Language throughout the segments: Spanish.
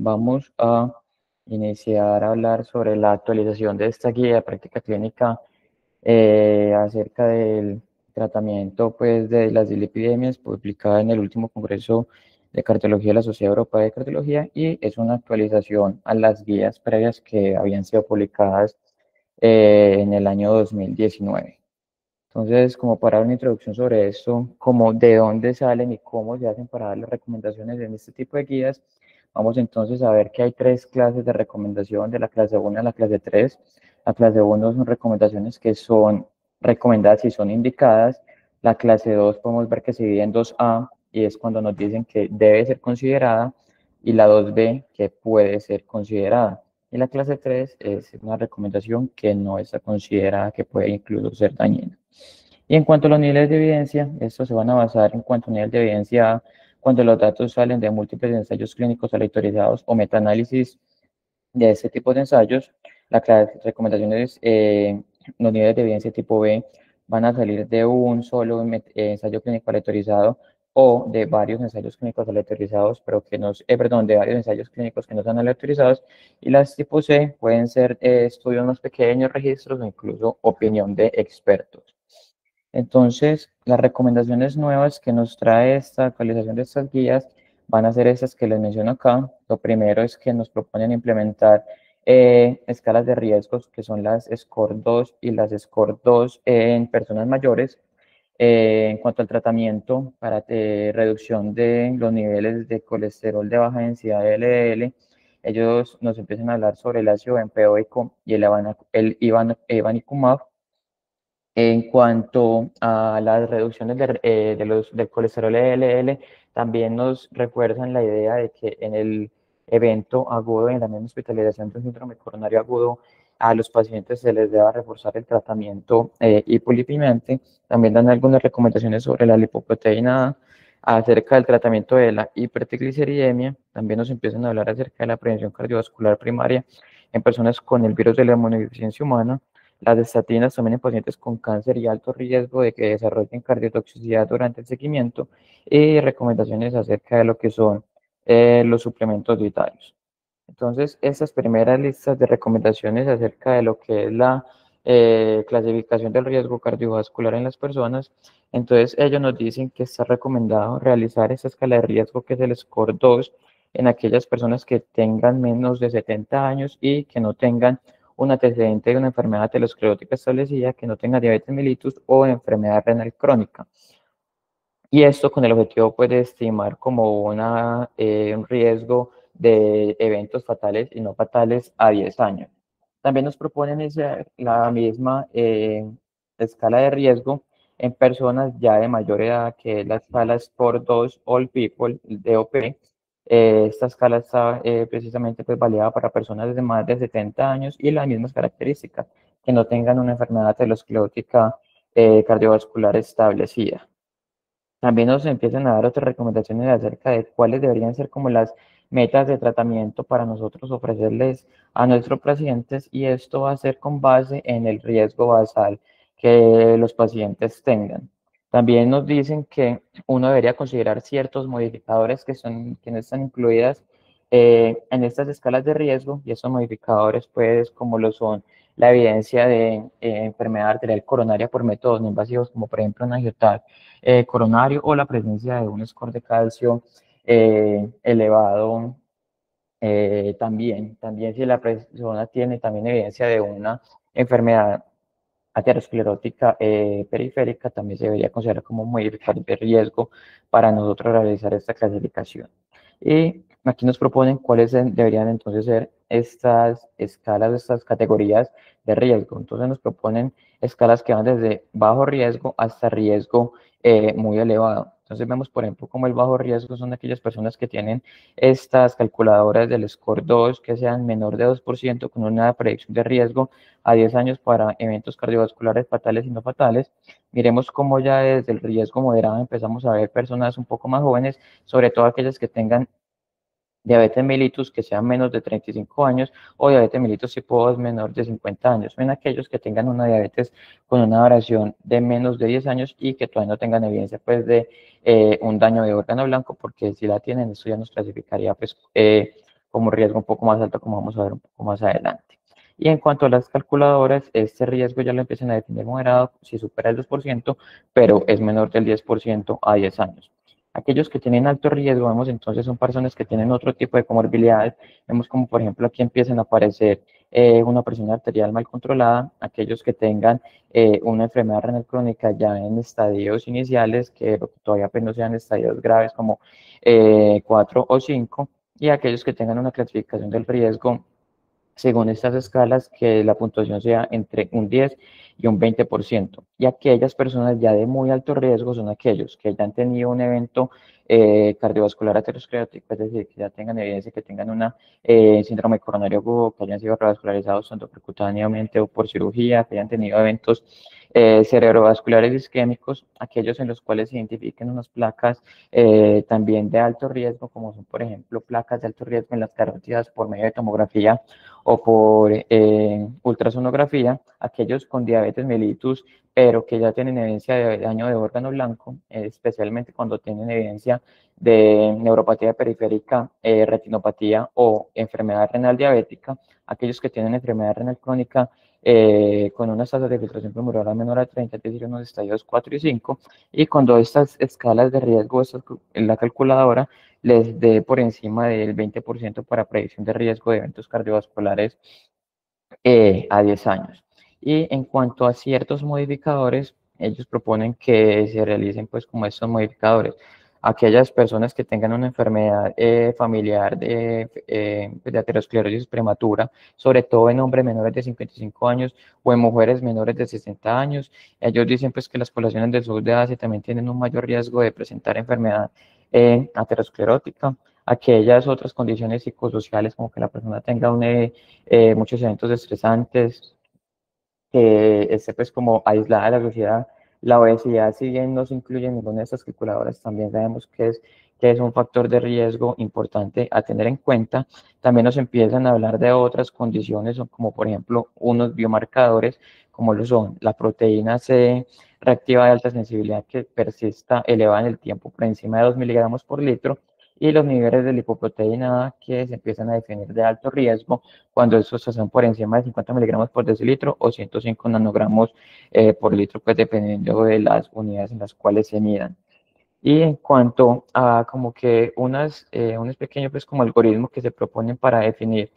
vamos a iniciar a hablar sobre la actualización de esta guía de práctica clínica acerca del tratamiento pues, de las dislipidemias, publicada en el último Congreso de Cardiología de la Sociedad Europea de Cardiología, y es una actualización a las guías previas que habían sido publicadas en el año 2019. Entonces, como para dar una introducción sobre esto, como de dónde salen y cómo se hacen para dar las recomendaciones en este tipo de guías, vamos entonces a ver que hay tres clases de recomendación, de la clase 1 a la clase 3. La clase 1 son recomendaciones que son recomendadas y son indicadas. La clase 2 podemos ver que se divide en 2A y es cuando nos dicen que debe ser considerada, y la 2B que puede ser considerada. Y la clase 3 es una recomendación que no está considerada, que puede incluso ser dañina. Y en cuanto a los niveles de evidencia, estos se van a basar en cuanto a nivel de evidencia cuando los datos salen de múltiples ensayos clínicos aleatorizados o metaanálisis de este tipo de ensayos. Las recomendaciones, los niveles de evidencia tipo B van a salir de un solo ensayo clínico aleatorizado o de varios ensayos clínicos aleatorizados, pero que no, perdón, de varios ensayos clínicos que no están aleatorizados. Y las tipo C pueden ser estudios más pequeños, registros o incluso opinión de expertos. Entonces, las recomendaciones nuevas que nos trae esta actualización de estas guías van a ser esas que les menciono acá. Lo primero es que nos proponen implementar escalas de riesgos, que son las SCORE-2 y las SCORE-2 en personas mayores. En cuanto al tratamiento para reducción de los niveles de colesterol de baja densidad de LDL, ellos nos empiezan a hablar sobre el ácido benzoico y el ivanicumab. En cuanto a las reducciones del colesterol LDL, también nos refuerzan la idea de que en el evento agudo, en la misma hospitalización de un síndrome coronario agudo, a los pacientes se les debe reforzar el tratamiento hipolipidemiante. También dan algunas recomendaciones sobre la lipoproteína A, acerca del tratamiento de la hipertrigliceridemia. También nos empiezan a hablar acerca de la prevención cardiovascular primaria en personas con el virus de la inmunodeficiencia humana. Las estatinas también en pacientes con cáncer y alto riesgo de que desarrollen cardiotoxicidad durante el seguimiento, y recomendaciones acerca de lo que son los suplementos dietarios. Entonces, estas primeras listas de recomendaciones acerca de lo que es la clasificación del riesgo cardiovascular en las personas, entonces ellos nos dicen que está recomendado realizar esta escala de riesgo, que es el SCORE-2, en aquellas personas que tengan menos de 70 años y que no tengan un antecedente de una enfermedad aterosclerótica establecida, que no tenga diabetes mellitus o enfermedad renal crónica. Y esto con el objetivo pues, de estimar como un riesgo de eventos fatales y no fatales a 10 años. También nos proponen la misma escala de riesgo en personas ya de mayor edad, que es la escala SCORE-2 All People, DOP. Esta escala está precisamente pues, validada para personas de más de 70 años y las mismas características, que no tengan una enfermedad aterosclerótica cardiovascular establecida. También nos empiezan a dar otras recomendaciones acerca de cuáles deberían ser como las metas de tratamiento para nosotros ofrecerles a nuestros pacientes, y esto va a ser con base en el riesgo basal que los pacientes tengan. También nos dicen que uno debería considerar ciertos modificadores que no están incluidas en estas escalas de riesgo, y esos modificadores pues como lo son la evidencia de enfermedad arterial coronaria por métodos no invasivos, como por ejemplo un angioTAC coronario, o la presencia de un score de calcio elevado. También si la persona tiene también evidencia de una enfermedad aterosclerótica periférica, también se debería considerar como un modificador de riesgo para nosotros realizar esta clasificación. Y aquí nos proponen cuáles deberían entonces ser estas escalas, estas categorías de riesgo. Entonces nos proponen escalas que van desde bajo riesgo hasta riesgo muy elevado. Entonces vemos, por ejemplo, como el bajo riesgo son aquellas personas que tienen estas calculadoras del SCORE-2 que sean menor de 2%, con una predicción de riesgo a 10 años para eventos cardiovasculares fatales y no fatales. Miremos cómo ya desde el riesgo moderado empezamos a ver personas un poco más jóvenes, sobre todo aquellas que tengan diabetes mellitus que sean menos de 35 años, o diabetes mellitus tipo 2 menor de 50 años, o en aquellos que tengan una diabetes con una duración de menos de 10 años y que todavía no tengan evidencia pues, de un daño de órgano blanco, porque si la tienen, esto ya nos clasificaría pues, como un riesgo un poco más alto, como vamos a ver un poco más adelante. Y en cuanto a las calculadoras, este riesgo ya lo empiezan a definir moderado si supera el 2%, pero es menor del 10% a 10 años. Aquellos que tienen alto riesgo, vemos entonces son personas que tienen otro tipo de comorbilidades. Vemos como por ejemplo aquí empiezan a aparecer una presión arterial mal controlada, aquellos que tengan una enfermedad renal crónica ya en estadios iniciales, que todavía pues no sean estadios graves como 4 o 5, y aquellos que tengan una clasificación del riesgo según estas escalas, que la puntuación sea entre un 10 y un 20%. Y aquellas personas ya de muy alto riesgo son aquellos que ya han tenido un evento cardiovascular aterosclerótico, es decir, que ya tengan evidencia que tengan una síndrome coronario agudo, que hayan sido revascularizados tanto percutáneamente o por cirugía, que hayan tenido eventos cerebrovasculares isquémicos, aquellos en los cuales se identifiquen unas placas también de alto riesgo, como son, por ejemplo, placas de alto riesgo en las carótidas por medio de tomografía o por ultrasonografía, aquellos con diabetes mellitus, pero que ya tienen evidencia de daño de órgano blanco, especialmente cuando tienen evidencia de neuropatía periférica, retinopatía o enfermedad renal diabética, aquellos que tienen enfermedad renal crónica con unas tasas de filtración glomerular menor a 30, es decir, unos estadios 4 y 5, y cuando estas escalas de riesgo, en la calculadora, les dé por encima del 20% para predicción de riesgo de eventos cardiovasculares a 10 años. Y en cuanto a ciertos modificadores, ellos proponen que se realicen pues como estos modificadores. Aquellas personas que tengan una enfermedad familiar pues, de aterosclerosis prematura, sobre todo en hombres menores de 55 años o en mujeres menores de 60 años, ellos dicen pues que las poblaciones del sur de Asia también tienen un mayor riesgo de presentar enfermedad aterosclerótica. Aquellas otras condiciones psicosociales como que la persona tenga muchos eventos estresantes, que esté pues como aislada de la sociedad. La obesidad, si bien no se incluye en ninguna de estas calculadoras, también sabemos que es un factor de riesgo importante a tener en cuenta. También nos empiezan a hablar de otras condiciones, como por ejemplo unos biomarcadores, como lo son la proteína C reactiva de alta sensibilidad que persista elevada en el tiempo por encima de 2 miligramos por litro, y los niveles de lipoproteína A que se empiezan a definir de alto riesgo cuando estos son por encima de 50 miligramos por decilitro o 105 nanogramos por litro, pues dependiendo de las unidades en las cuales se midan. Y en cuanto a como que unos pequeños pues como algoritmos que se proponen para definir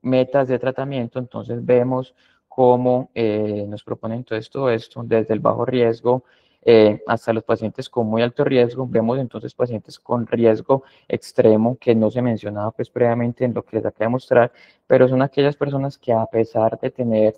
metas de tratamiento, entonces vemos cómo nos proponen entonces todo esto desde el bajo riesgo hasta los pacientes con muy alto riesgo. Vemos entonces pacientes con riesgo extremo que no se mencionaba pues previamente en lo que les acabo de mostrar, pero son aquellas personas que a pesar de tener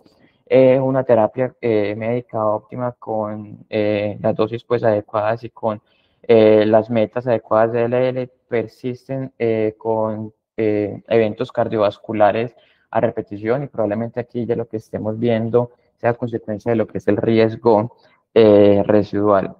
una terapia médica óptima con las dosis pues adecuadas y con las metas adecuadas de LL, persisten con eventos cardiovasculares a repetición, y probablemente aquí ya lo que estemos viendo sea consecuencia de lo que es el riesgo residual.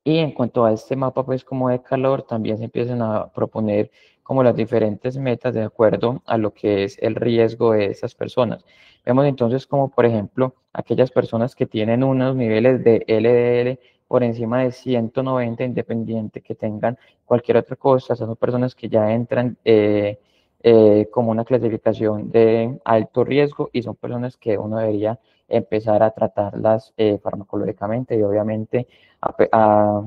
Y en cuanto a este mapa, pues como de calor, también se empiezan a proponer como las diferentes metas de acuerdo a lo que es el riesgo de esas personas. Vemos entonces como, por ejemplo, aquellas personas que tienen unos niveles de LDL por encima de 190, independiente que tengan cualquier otra cosa, son personas que ya entran como una clasificación de alto riesgo, y son personas que uno debería empezar a tratarlas farmacológicamente y obviamente a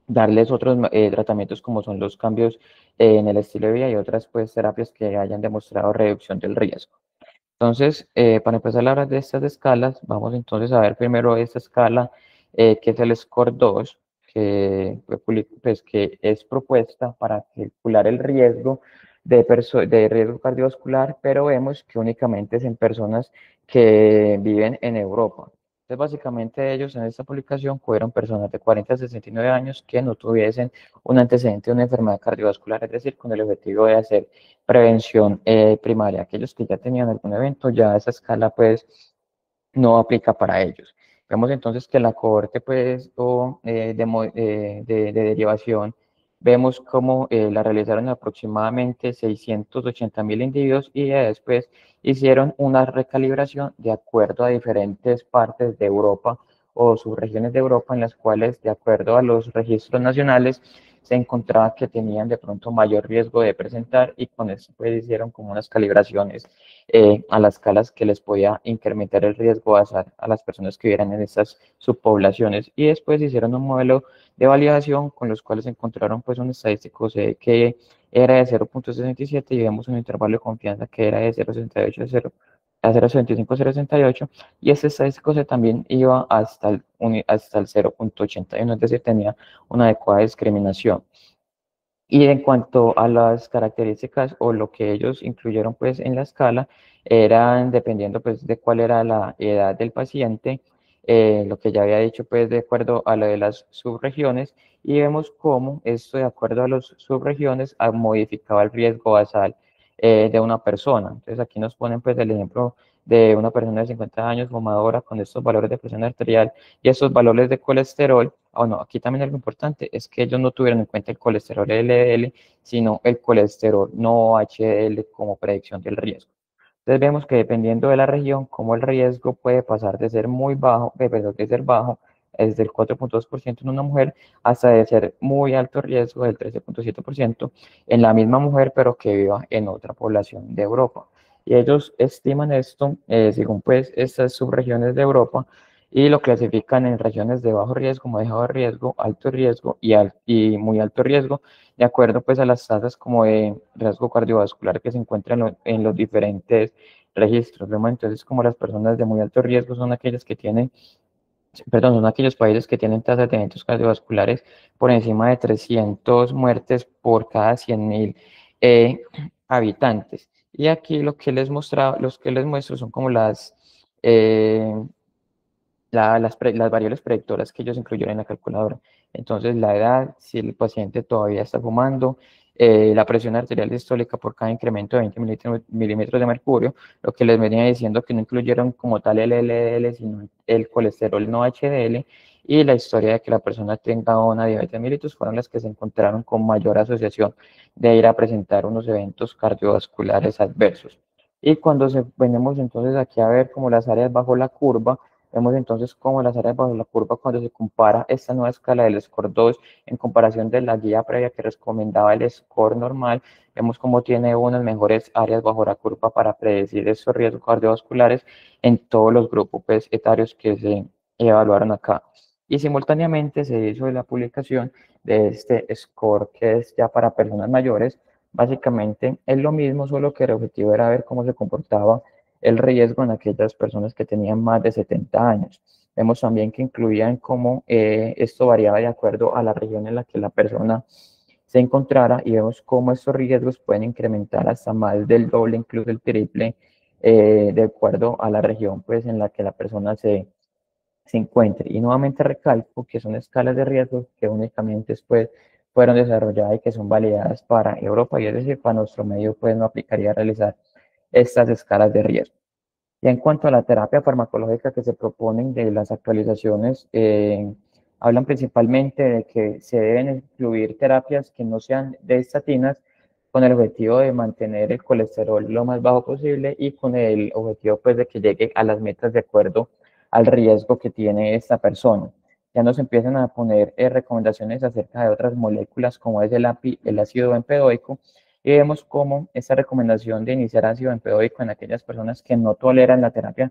darles otros tratamientos como son los cambios en el estilo de vida y otras pues terapias que hayan demostrado reducción del riesgo. Entonces, para empezar a hablar de estas escalas, vamos entonces a ver primero esta escala que es el SCORE 2, pues, que es propuesta para calcular el riesgo de riesgo cardiovascular, pero vemos que únicamente es en personas que viven en Europa. Entonces, básicamente ellos en esta publicación fueron personas de 40 a 69 años que no tuviesen un antecedente de una enfermedad cardiovascular, es decir, con el objetivo de hacer prevención primaria. Aquellos que ya tenían algún evento, ya esa escala pues no aplica para ellos. Vemos entonces que la cohorte pues de derivación, vemos cómo la realizaron aproximadamente 680.000 individuos, y después hicieron una recalibración de acuerdo a diferentes partes de Europa o subregiones de Europa, en las cuales, de acuerdo a los registros nacionales, se encontraba que tenían de pronto mayor riesgo de presentar, y con eso pues hicieron como unas calibraciones a las escalas que les podía incrementar el riesgo a las personas que vivieran en estas subpoblaciones, y después hicieron un modelo de validación con los cuales encontraron pues un estadístico que era de 0,67 y vemos un intervalo de confianza que era de 0,68 a 0,75 a 0,68, y ese estadístico también iba hasta el 0,81, es decir, tenía una adecuada discriminación. Y en cuanto a las características o lo que ellos incluyeron pues en la escala, eran dependiendo pues de cuál era la edad del paciente, lo que ya había dicho pues de acuerdo a lo de las subregiones, y vemos cómo esto de acuerdo a las subregiones modificaba el riesgo basal de una persona. Entonces aquí nos ponen pues el ejemplo de una persona de 50 años fumadora con estos valores de presión arterial y estos valores de colesterol. No, aquí también algo importante es que ellos no tuvieron en cuenta el colesterol LDL, sino el colesterol no HDL como predicción del riesgo. Entonces vemos que dependiendo de la región, como el riesgo puede pasar de ser muy bajo, de ser bajo, es del 4,2% en una mujer, hasta de ser muy alto riesgo del 13,7% en la misma mujer, pero que viva en otra población de Europa. Y ellos estiman esto, según pues estas subregiones de Europa, y lo clasifican en regiones de bajo riesgo, moderado riesgo, alto riesgo y muy alto riesgo, de acuerdo pues a las tasas como de riesgo cardiovascular que se encuentran en los diferentes registros. ¿No? Entonces, como las personas de muy alto riesgo son aquellas que tienen, perdón, son aquellos países que tienen tasas de eventos cardiovasculares por encima de 300 muertes por cada 100.000 habitantes. Y aquí lo que les mostraba, los que les muestro son como eh, las variables predictoras que ellos incluyeron en la calculadora. Entonces, la edad, si el paciente todavía está fumando, la presión arterial sistólica por cada incremento de 20 milímetros de mercurio, lo que les venía diciendo que no incluyeron como tal el LDL, sino el colesterol no HDL, y la historia de que la persona tenga una diabetes mellitus fueron las que se encontraron con mayor asociación de ir a presentar unos eventos cardiovasculares adversos. Y cuando venimos entonces aquí a ver como las áreas bajo la curva, vemos entonces cómo las áreas bajo la curva, cuando se compara esta nueva escala del score 2 en comparación de la guía previa que recomendaba el score normal, vemos cómo tiene unas mejores áreas bajo la curva para predecir estos riesgos cardiovasculares en todos los grupos pues, etarios que se evaluaron acá. Y simultáneamente se hizo la publicación de este score que es ya para personas mayores. Básicamente es lo mismo, solo que el objetivo era ver cómo se comportaba el riesgo en aquellas personas que tenían más de 70 años. Vemos también que incluían cómo esto variaba de acuerdo a la región en la que la persona se encontrara, y vemos cómo estos riesgos pueden incrementar hasta más del doble, incluso el triple, de acuerdo a la región pues, en la que la persona se encuentre. Y nuevamente recalco que son escalas de riesgos que únicamente después fueron desarrolladas y que son validadas para Europa, y es decir, para nuestro medio pues no aplicaría realizar estas escalas de riesgo. Ya en cuanto a la terapia farmacológica que se proponen de las actualizaciones, hablan principalmente de que se deben incluir terapias que no sean de estatinas con el objetivo de mantener el colesterol lo más bajo posible y con el objetivo pues de que llegue a las metas de acuerdo al riesgo que tiene esta persona. Ya nos empiezan a poner recomendaciones acerca de otras moléculas como es el ácido bempedoico, y vemos cómo esta recomendación de iniciar ácido bempedoico en aquellas personas que no toleran la terapia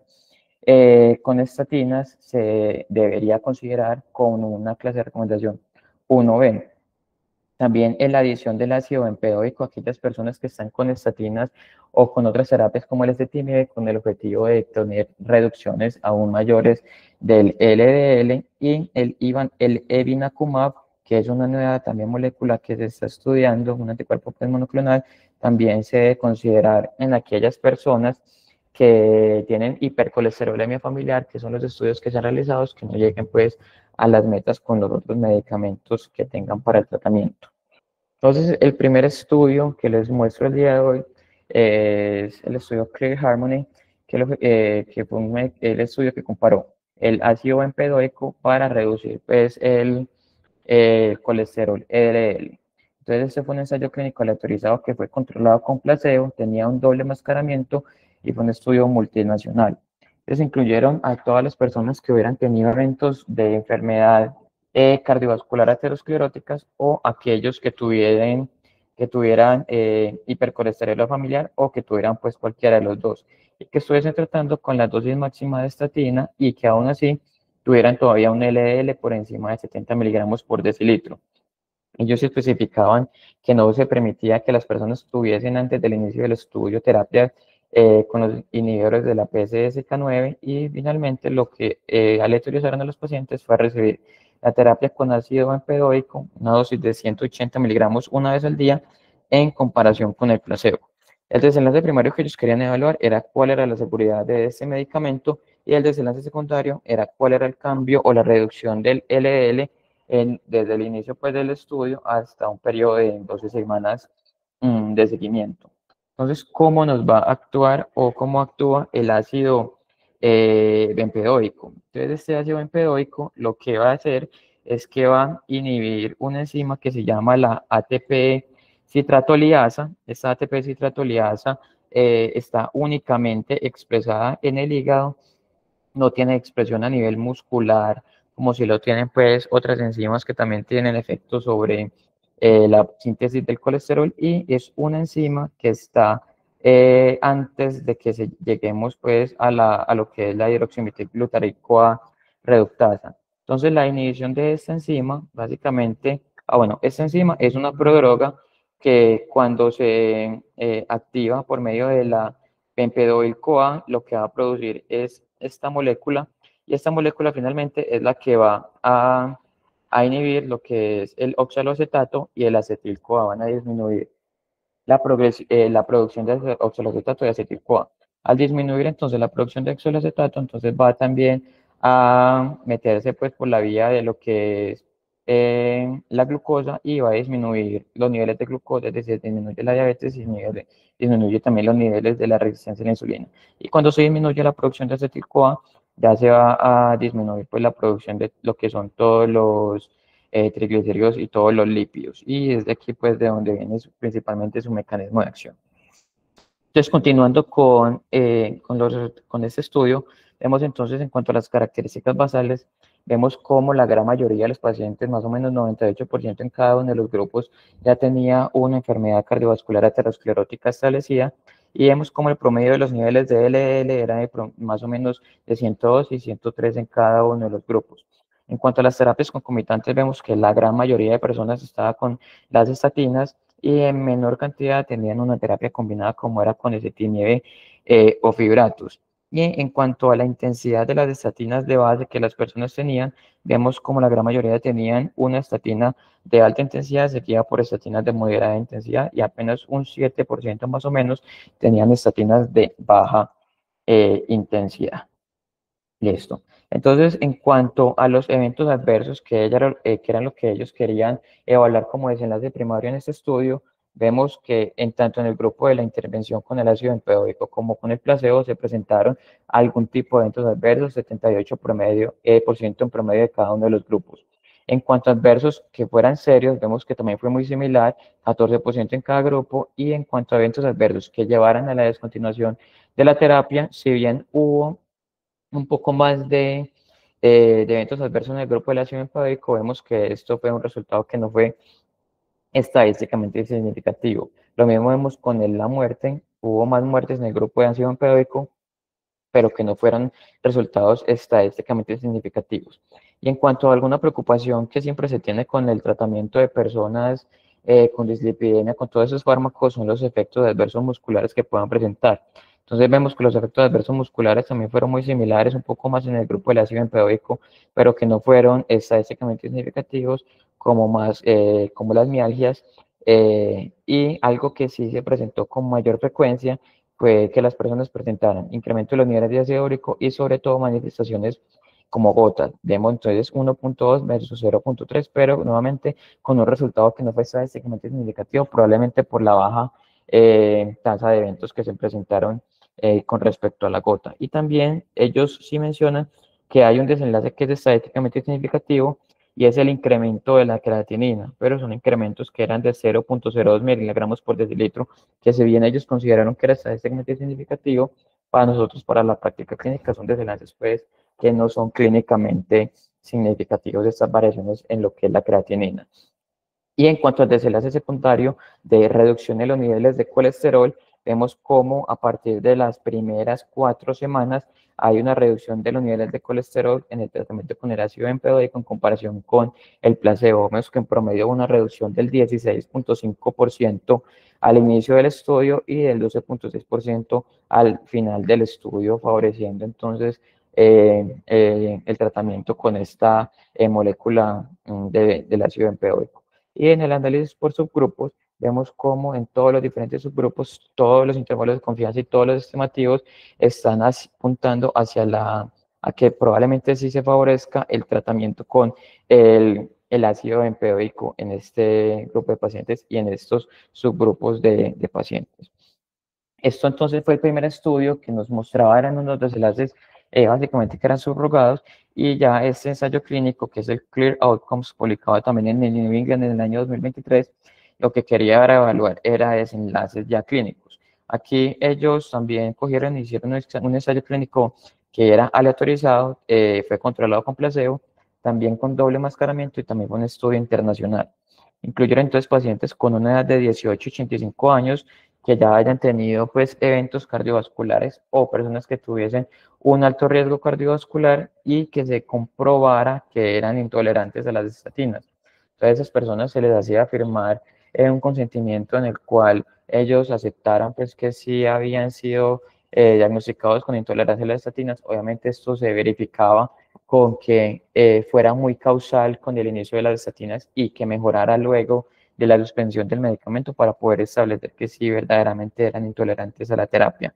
con estatinas se debería considerar con una clase de recomendación 1B. También en la adición del ácido bempedoico a aquellas personas que están con estatinas o con otras terapias como el ezetimibe, con el objetivo de tener reducciones aún mayores del LDL, y el evinacumab, que es una nueva también molécula que se está estudiando, un anticuerpo pues, monoclonal, también se debe considerar en aquellas personas que tienen hipercolesterolemia familiar, que son los estudios que se han realizado, que no lleguen pues a las metas con los otros medicamentos que tengan para el tratamiento. Entonces, el primer estudio que les muestro el día de hoy es el estudio Clear Harmony, que fue el estudio que comparó el ácido bempedoico para reducir pues, el colesterol LDL. Entonces, este fue un ensayo clínico aleatorizado que fue controlado con placebo, tenía un doble mascaramiento y fue un estudio multinacional. Entonces, incluyeron a todas las personas que hubieran tenido eventos de enfermedad cardiovascular ateroscleróticas o aquellos que tuvieran hipercolesterolemia familiar o que tuvieran pues cualquiera de los dos y que estuviesen tratando con la dosis máxima de estatina y que aún así tuvieran todavía un LDL por encima de 70 miligramos por decilitro. Ellos especificaban que no se permitía que las personas tuviesen antes del inicio del estudio terapia con los inhibidores de la PCSK9 y finalmente lo que aleatorizaron a los pacientes fue recibir la terapia con ácido bempedoico, una dosis de 180 miligramos una vez al día en comparación con el placebo. El desenlace primario que ellos querían evaluar era cuál era la seguridad de este medicamento y el desenlace secundario era cuál era el cambio o la reducción del LDL desde el inicio pues, del estudio hasta un periodo de 12 semanas de seguimiento. Entonces, ¿cómo nos va a actuar o cómo actúa el ácido bempedoico? Entonces, este ácido bempedoico lo que va a hacer es que va a inhibir una enzima que se llama la ATP citratoliasa. Esta ATP citratoliasa está únicamente expresada en el hígado, no tiene expresión a nivel muscular, como si lo tienen pues otras enzimas que también tienen efectos sobre la síntesis del colesterol y es una enzima que está antes de que lleguemos pues a lo que es la hidroximetilglutarico reductasa. Entonces la inhibición de esta enzima, básicamente, bueno, esta enzima es una prodroga que cuando se activa por medio de la pempedoil-CoA, lo que va a producir es esta molécula y esta molécula finalmente es la que va a inhibir lo que es el oxaloacetato y el acetil-CoA, van a disminuir la producción de oxaloacetato y acetil-CoA. Al disminuir entonces la producción de oxaloacetato, entonces va también a meterse pues por la vía de lo que es la glucosa y va a disminuir los niveles de glucosa, es decir, disminuye la diabetes y disminuye también los niveles de la resistencia a la insulina. Y cuando se disminuye la producción de acetil-CoA, ya se va a disminuir pues la producción de lo que son todos los triglicéridos y todos los lípidos. Y es de aquí pues de donde viene principalmente su mecanismo de acción. Entonces, continuando con este estudio, vemos entonces en cuanto a las características basales, vemos cómo la gran mayoría de los pacientes, más o menos 98% en cada uno de los grupos, ya tenía una enfermedad cardiovascular aterosclerótica establecida y vemos cómo el promedio de los niveles de LDL era más o menos de 102 y 103 en cada uno de los grupos. En cuanto a las terapias concomitantes, vemos que la gran mayoría de personas estaba con las estatinas y en menor cantidad tenían una terapia combinada como era con ezetimibe o fibratos. Y en cuanto a la intensidad de las estatinas de base que las personas tenían, vemos como la gran mayoría tenían una estatina de alta intensidad seguida por estatinas de moderada intensidad y apenas un 7% más o menos tenían estatinas de baja intensidad. Listo. Entonces, en cuanto a los eventos adversos, que eran lo que ellos querían evaluar como desenlace primario en este estudio, vemos que tanto en el grupo de la intervención con el ácido bempedoico como con el placebo se presentaron algún tipo de eventos adversos, 78% por ciento en promedio de cada uno de los grupos. En cuanto a adversos que fueran serios, vemos que también fue muy similar, 14% en cada grupo, y en cuanto a eventos adversos que llevaran a la descontinuación de la terapia, si bien hubo un poco más de eventos adversos en el grupo de ácido bempedoico, vemos que esto fue un resultado que no fue estadísticamente significativo. Lo mismo vemos con la muerte, hubo más muertes en el grupo de ácido bempedoico, pero que no fueran resultados estadísticamente significativos. Y en cuanto a alguna preocupación que siempre se tiene con el tratamiento de personas con dislipidemia, con todos esos fármacos, son los efectos adversos musculares que puedan presentar. Entonces vemos que los efectos adversos musculares también fueron muy similares, un poco más en el grupo del ácido bempedoico, pero que no fueron estadísticamente significativos como las mialgias. Y algo que sí se presentó con mayor frecuencia fue que las personas presentaran incremento de los niveles de ácido úrico y sobre todo manifestaciones como gotas. Vemos entonces 1.2 versus 0.3, pero nuevamente con un resultado que no fue estadísticamente significativo, probablemente por la baja tasa de eventos que se presentaron con respecto a la gota. Y también ellos sí mencionan que hay un desenlace que es estadísticamente significativo y es el incremento de la creatinina, pero son incrementos que eran de 0.02 miligramos por decilitro, que si bien ellos consideraron que era estadísticamente significativo, para nosotros, para la práctica clínica, son desenlaces pues, que no son clínicamente significativos de estas variaciones en lo que es la creatinina. Y en cuanto al desenlace secundario de reducción de los niveles de colesterol, vemos cómo a partir de las primeras 4 semanas hay una reducción de los niveles de colesterol en el tratamiento con el ácido bempedoico en comparación con el placebo. Vemos que en promedio hubo una reducción del 16.5% al inicio del estudio y del 12.6% al final del estudio, favoreciendo entonces el tratamiento con esta molécula del ácido bempedoico. Y en el análisis por subgrupos, vemos cómo en todos los diferentes subgrupos, todos los intervalos de confianza y todos los estimativos están apuntando a que probablemente sí se favorezca el tratamiento con el ácido bempedoico en este grupo de pacientes y en estos subgrupos de pacientes. Esto entonces fue el primer estudio que nos mostraba, eran unos desenlaces básicamente que eran subrogados, y ya este ensayo clínico, que es el Clear Outcomes, publicado también en el New England en el año 2023, lo que quería era evaluar era desenlaces ya clínicos. Aquí ellos también cogieron y hicieron un ensayo clínico que era aleatorizado, fue controlado con placebo, también con doble mascaramiento y también fue un estudio internacional. Incluyeron entonces pacientes con una edad de 18 y 85 años, que ya hayan tenido pues eventos cardiovasculares o personas que tuviesen un alto riesgo cardiovascular y que se comprobara que eran intolerantes a las estatinas. Entonces a esas personas se les hacía firmar un consentimiento en el cual ellos aceptaran pues que sí habían sido diagnosticados con intolerancia a las estatinas. Obviamente esto se verificaba con que fuera muy causal con el inicio de las estatinas y que mejorara luego de la suspensión del medicamento para poder establecer que sí verdaderamente eran intolerantes a la terapia.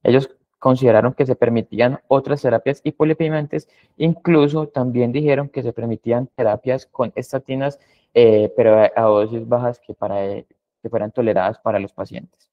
Ellos consideraron que se permitían otras terapias hipolipimentes, incluso también dijeron que se permitían terapias con estatinas, pero a dosis bajas que fueran toleradas para los pacientes.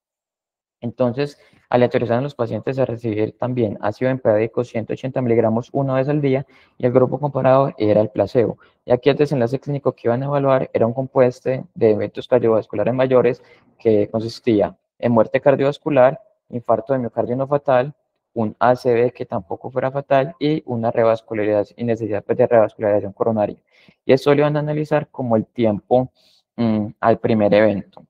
Entonces, aleatorizaron a los pacientes a recibir también ácido bempedoico 180 miligramos una vez al día, y el grupo comparado era el placebo. Y aquí el desenlace clínico que iban a evaluar era un compuesto de eventos cardiovasculares mayores que consistía en muerte cardiovascular, infarto de miocardio no fatal, un ACV que tampoco fuera fatal y una revascularización y necesidad de revascularización coronaria. Y esto lo iban a analizar como el tiempo al primer evento.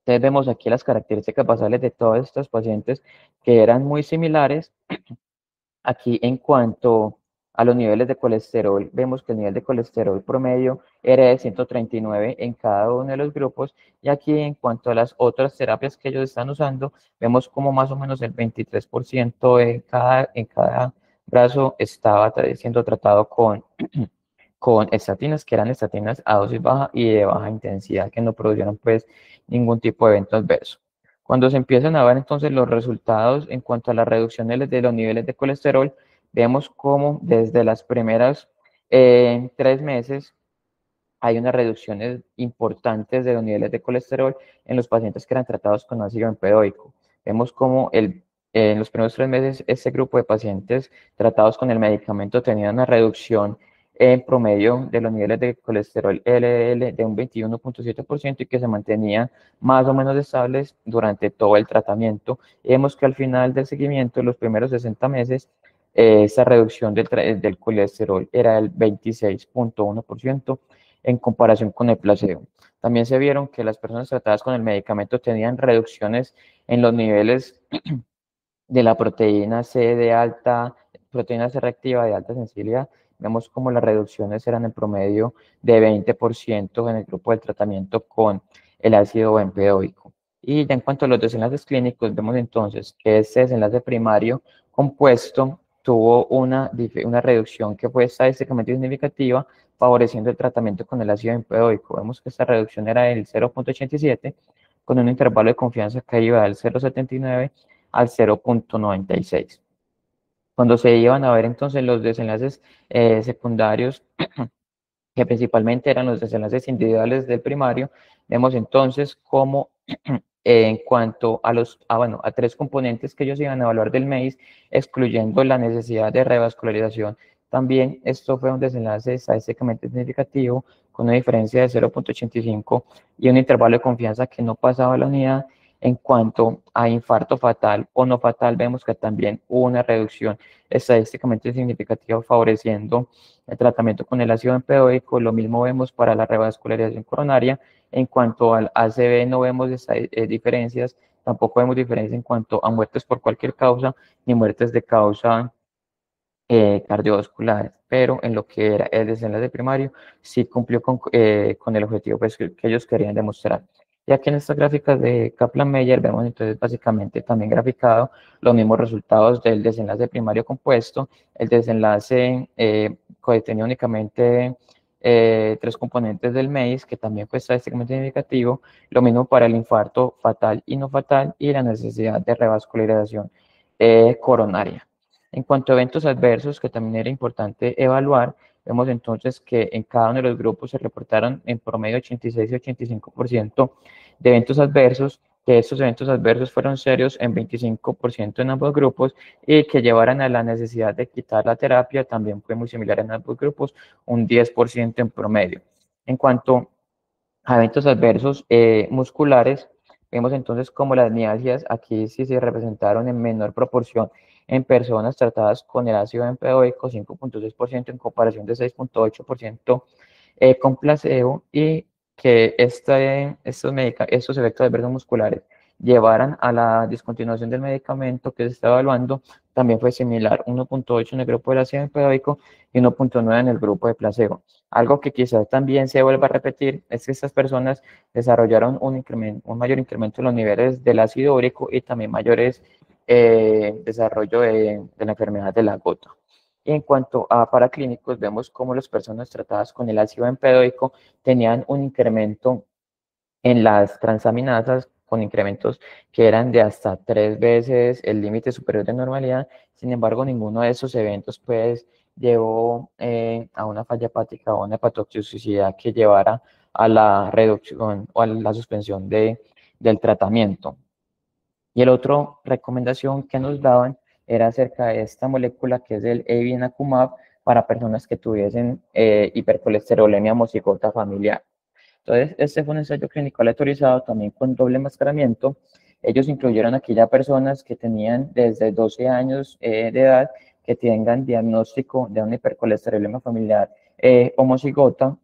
Entonces vemos aquí las características basales de todos estos pacientes que eran muy similares. Aquí en cuanto a los niveles de colesterol, vemos que el nivel de colesterol promedio era de 139 en cada uno de los grupos, y aquí en cuanto a las otras terapias que ellos están usando, vemos como más o menos el 23% en cada brazo estaba siendo tratado con estatinas, que eran estatinas a dosis baja y de baja intensidad, que no producieron pues ningún tipo de evento adverso. Cuando se empiezan a ver entonces los resultados en cuanto a las reducciones de los niveles de colesterol, vemos cómo desde las primeras 3 meses hay unas reducciones importantes de los niveles de colesterol en los pacientes que eran tratados con ácido bempedoico. Vemos cómo en los primeros 3 meses este grupo de pacientes tratados con el medicamento tenían una reducción en promedio de los niveles de colesterol LDL de un 21.7% y que se mantenían más o menos estables durante todo el tratamiento. Y vemos que al final del seguimiento, los primeros 60 meses, esa reducción del colesterol era del 26.1% en comparación con el placebo. También se vieron que las personas tratadas con el medicamento tenían reducciones en los niveles de la proteína C de alta, proteína C reactiva de alta sensibilidad. Vemos como las reducciones eran en promedio de 20% en el grupo del tratamiento con el ácido bempedoico. Y ya en cuanto a los desenlaces clínicos, vemos entonces que este desenlace primario compuesto tuvo una reducción que fue estadísticamente significativa, favoreciendo el tratamiento con el ácido bempedoico. Vemos que esta reducción era del 0.87, con un intervalo de confianza que iba del 0.79 al 0.96. Cuando se iban a ver entonces los desenlaces secundarios, que principalmente eran los desenlaces individuales del primario, vemos entonces cómo en cuanto a a 3 componentes que ellos iban a evaluar del MACE, excluyendo la necesidad de revascularización, también esto fue un desenlace estadísticamente significativo, con una diferencia de 0.85 y un intervalo de confianza que no pasaba la unidad, En cuanto a infarto fatal o no fatal, vemos que también hubo una reducción estadísticamente significativa favoreciendo el tratamiento con el ácido bempedoico. Lo mismo vemos para la revascularización coronaria. En cuanto al ACV no vemos diferencias, tampoco vemos diferencia en cuanto a muertes por cualquier causa ni muertes de causa cardiovasculares, pero en lo que era el desenlace primario sí cumplió con el objetivo pues, que ellos querían demostrar. Y aquí en estas gráficas de Kaplan-Meier vemos entonces básicamente también graficado los mismos resultados del desenlace primario compuesto. El desenlace tenía únicamente tres componentes del MACE, que también fue estadísticamente significativo, lo mismo para el infarto fatal y no fatal y la necesidad de revascularización coronaria. En cuanto a eventos adversos, que también era importante evaluar, vemos entonces que en cada uno de los grupos se reportaron en promedio 86 y 85% de eventos adversos, que estos eventos adversos fueron serios en 25% en ambos grupos y que llevaran a la necesidad de quitar la terapia, también fue muy similar en ambos grupos, un 10% en promedio. En cuanto a eventos adversos musculares, vemos entonces como las mialgias aquí sí se representaron en menor proporción en personas tratadas con el ácido bempedoico, 5.6% en comparación de 6.8% con placebo, y que estos efectos adversos musculares llevaran a la discontinuación del medicamento que se está evaluando, también fue similar, 1.8 en el grupo del ácido bempedoico y 1.9 en el grupo de placebo. Algo que quizás también se vuelva a repetir es que estas personas desarrollaron un mayor incremento en los niveles del ácido úrico y también mayores desarrollo de la enfermedad de la gota. Y en cuanto a paraclínicos, vemos cómo las personas tratadas con el ácido bempedoico tenían un incremento en las transaminasas con incrementos que eran de hasta 3 veces el límite superior de normalidad. Sin embargo, ninguno de esos eventos pues llevó a una falla hepática o una hepatotoxicidad que llevara a la reducción o a la suspensión del tratamiento. Y el otro recomendación que nos daban era acerca de esta molécula que es el evinacumab para personas que tuviesen hipercolesterolemia homocigota familiar. Entonces, este fue un ensayo clínico aleatorizado también con doble enmascaramiento. Ellos incluyeron aquí ya personas que tenían desde 12 años de edad que tengan diagnóstico de una hipercolesterolemia familiar homocigota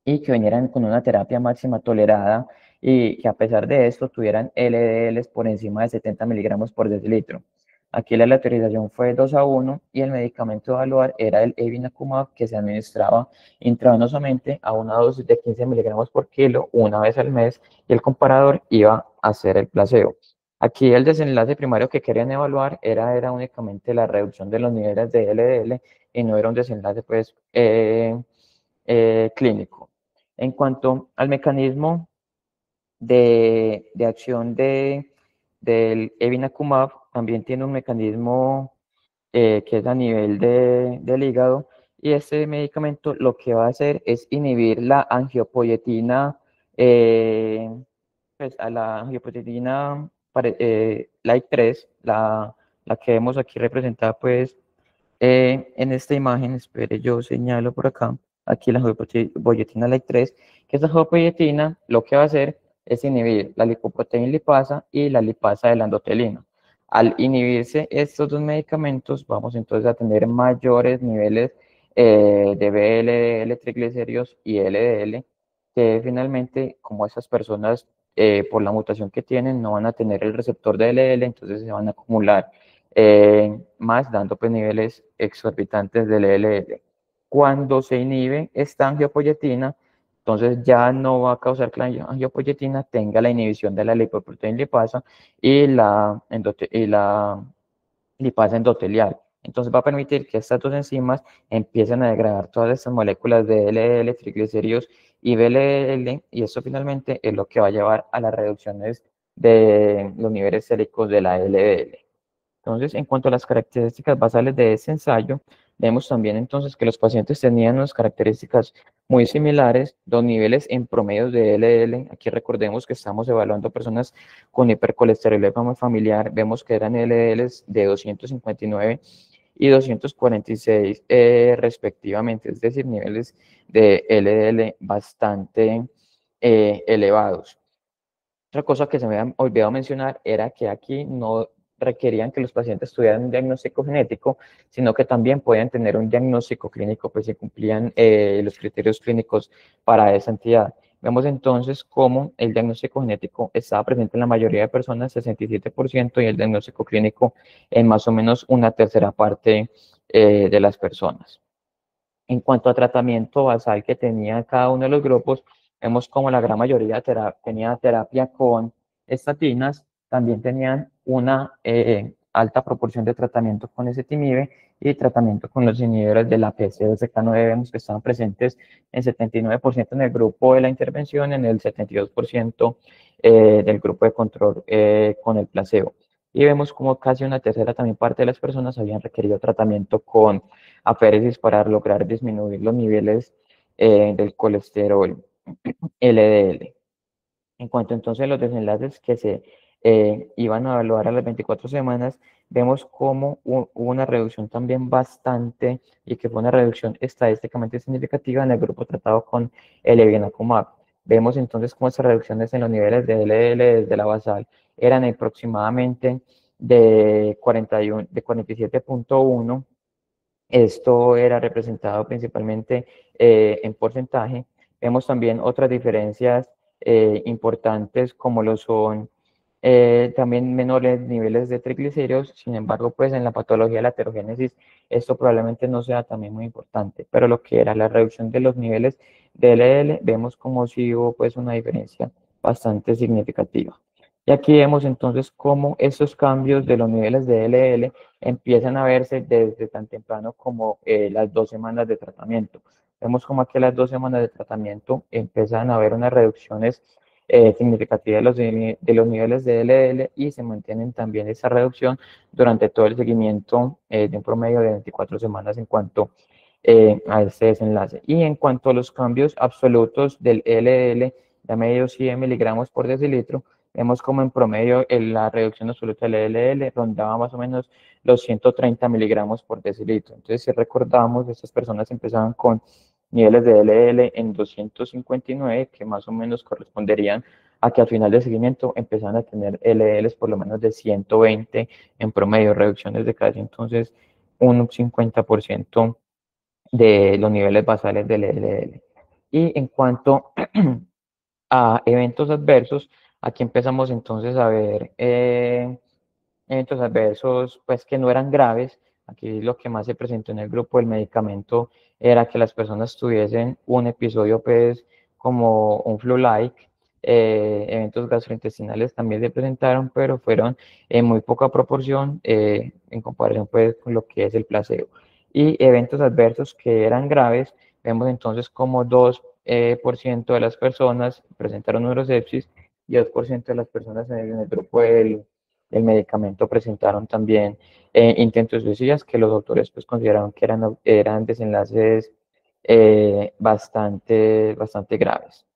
y que vinieran con una terapia máxima tolerada y que a pesar de esto tuvieran LDLs por encima de 70 miligramos por decilitro. Aquí la autorización fue 2-1 y el medicamento a evaluar era el evinacumab, que se administraba intravenosamente a una dosis de 15 miligramos por kilo una vez al mes, y el comparador iba a ser el placebo. Aquí el desenlace primario que querían evaluar era únicamente la reducción de los niveles de LDL y no era un desenlace pues clínico. En cuanto al mecanismo de acción del evinacumab, también tiene un mecanismo que es a nivel del hígado, y este medicamento lo que va a hacer es inhibir la angiopoyetina, pues a la angiopoyetina like 3, la que vemos aquí representada pues en esta imagen. Espere, yo señalo por acá, aquí la boyetina like 3, que esta boyetina lo que va a hacer es inhibir la lipoproteína lipasa y la lipasa de la endotelina. Al inhibirse estos dos medicamentos, vamos entonces a tener mayores niveles de VLDL, triglicéridos y LDL, que finalmente, como esas personas, por la mutación que tienen, no van a tener el receptor de LDL, entonces se van a acumular más dando pues niveles exorbitantes del LDL. Cuando se inhibe esta angiopoyetina, entonces ya no va a causar que la angiopoyetina tenga la inhibición de la lipoproteína lipasa y la lipasa endotelial. Entonces va a permitir que estas dos enzimas empiecen a degradar todas estas moléculas de LDL, triglicéridos y VLL, y eso finalmente es lo que va a llevar a las reducciones de los niveles séricos de la LDL. Entonces, en cuanto a las características basales de ese ensayo, vemos también entonces que los pacientes tenían unas características muy similares, dos niveles en promedio de LDL. Aquí recordemos que estamos evaluando personas con hipercolesterolemia familiar, vemos que eran LDLs de 259 y 246 respectivamente, es decir, niveles de LDL bastante elevados. Otra cosa que se me había olvidado mencionar era que aquí no requerían que los pacientes tuvieran un diagnóstico genético, sino que también podían tener un diagnóstico clínico, pues si cumplían los criterios clínicos para esa entidad. Vemos entonces cómo el diagnóstico genético estaba presente en la mayoría de personas, 67%, y el diagnóstico clínico en más o menos una tercera parte de las personas. En cuanto a tratamiento basal que tenía cada uno de los grupos, vemos como la gran mayoría tenía terapia con estatinas, también tenían una alta proporción de tratamiento con ezetimibe y tratamiento con los inhibidores de la PCSK9, vemos que estaban presentes en 79% en el grupo de la intervención, en el 72% del grupo de control con el placebo. Y vemos como casi una tercera también parte de las personas habían requerido tratamiento con aféresis para lograr disminuir los niveles del colesterol LDL. En cuanto entonces a los desenlaces que se iban a evaluar a las 24 semanas, vemos cómo hubo una reducción también bastante y que fue una reducción estadísticamente significativa en el grupo tratado con el evinacumab. Vemos entonces cómo esas reducciones en los niveles de LDL desde la basal eran aproximadamente de 41, de 47.1. Esto era representado principalmente en porcentaje. Vemos también otras diferencias importantes como lo son también menores niveles de triglicéridos. Sin embargo, pues en la patología de la aterogénesis esto probablemente no sea también muy importante, pero lo que era la reducción de los niveles de LDL, vemos como si hubo pues una diferencia bastante significativa. Y aquí vemos entonces cómo estos cambios de los niveles de LDL empiezan a verse desde tan temprano como las 2 semanas de tratamiento. Vemos como aquí a las 2 semanas de tratamiento empiezan a haber unas reducciones significativas de los niveles de LDL y se mantienen también esa reducción durante todo el seguimiento de un promedio de 24 semanas en cuanto a este desenlace. Y en cuanto a los cambios absolutos del LDL de medio 100 miligramos por decilitro, vemos como en promedio la reducción absoluta del LDL rondaba más o menos los 130 miligramos por decilitro. Entonces, si recordamos, estas personas empezaban con niveles de LDL en 259, que más o menos corresponderían a que al final del seguimiento empezaban a tener LDLs por lo menos de 120 en promedio, reducciones de casi entonces un 50% de los niveles basales del LDL. Y en cuanto a eventos adversos, aquí empezamos entonces a ver eventos adversos pues que no eran graves. Aquí lo que más se presentó en el grupo del medicamento era que las personas tuviesen un episodio pues como un flu-like. Eventos gastrointestinales también se presentaron, pero fueron en muy poca proporción en comparación pues con lo que es el placebo. Y eventos adversos que eran graves, vemos entonces como 2% de las personas presentaron neurosepsis y 2% de las personas en el grupo del medicamento presentaron también intentos suicidas que los doctores pues consideraron que eran desenlaces bastante graves.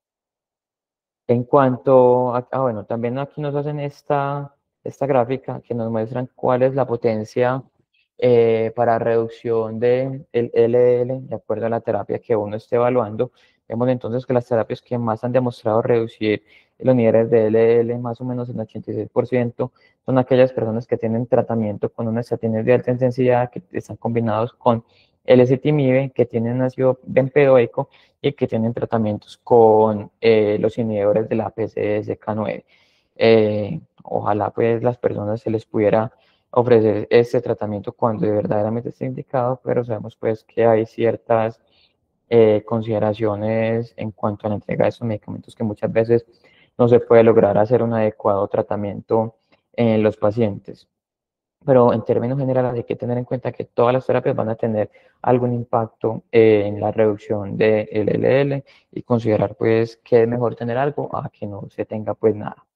En cuanto a, bueno, también aquí nos hacen esta gráfica que nos muestran cuál es la potencia para reducción del LDL de acuerdo a la terapia que uno esté evaluando. Vemos entonces que las terapias que más han demostrado reducir los niveles de LDL más o menos en 86% son aquellas personas que tienen tratamiento con unas estatinas de alta intensidad que están combinados con L-citimib, que tienen ácido bempedoico y que tienen tratamientos con los inhibidores de la PCSK9. Ojalá pues las personas se les pudiera ofrecer este tratamiento cuando verdaderamente esté indicado, pero sabemos pues que hay ciertas consideraciones en cuanto a la entrega de estos medicamentos que muchas veces no se puede lograr hacer un adecuado tratamiento en los pacientes. Pero en términos generales hay que tener en cuenta que todas las terapias van a tener algún impacto en la reducción del LDL y considerar pues que es mejor tener algo a que no se tenga pues nada.